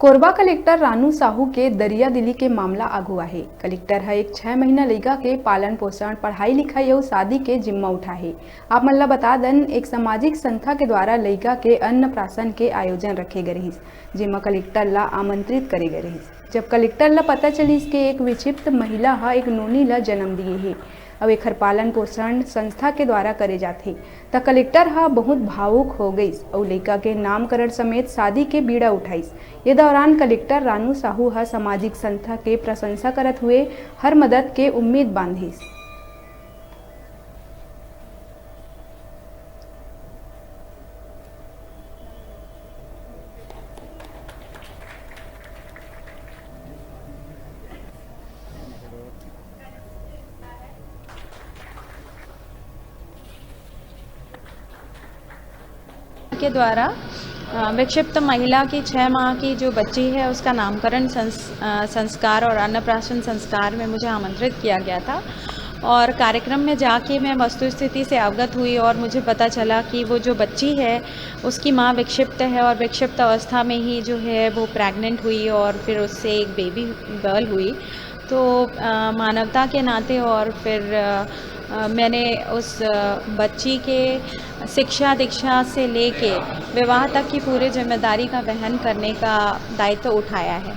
Korba collector Ranu Sahu के दरिया दिली के मामला आगू आहे। कलेक्टर है एक 6 महीना लड़का के पालन पोषण पढ़ाई लिखाई और शादी के जिम्मा उठा है। आप मन ला बता दन एक सामाजिक संस्था के द्वारा लड़का के अन्नप्राशन के आयोजन रखे गए रहिस, जिम्मा कलेक्टर ला आमंत्रित करे गए रहिस। जब कलेक्टर ला पता चलिस कि एक विक्षिप्त महिला हा एक नोनी ला जन्म दिए है और एखर पालन पोषण संस्था के द्वारा करे जाते, त कलेक्टर हा बहुत भावुक हो गईस और लड़का के नामकरण समेत शादी के बीड़ा उठाईस। ये दौरान कलेक्टर रानू साहू हा सामाजिक संस्था के प्रशंसा करत हुए हर मदद के उम्मीद बांधिस। के द्वारा विक्षिप्त महिला की 6 माह की जो बच्ची है उसका नामकरण संस्कार और अन्नप्राशन संस्कार में मुझे आमंत्रित किया गया था और कार्यक्रम में जाके मैं वस्तुस्थिति से अवगत हुई और मुझे पता चला कि वो जो बच्ची है उसकी माँ विक्षिप्त है और विक्षिप्त अवस्था में ही जो है वो प्रेग्नेंट हुई और फिर उससे एक बेबी गर्ल हुई। तो मानवता के नाते और फिर मैंने उस बच्ची के शिक्षा दीक्षा से लेके विवाह तक की पूरी जिम्मेदारी का वहन करने का दायित्व उठाया है।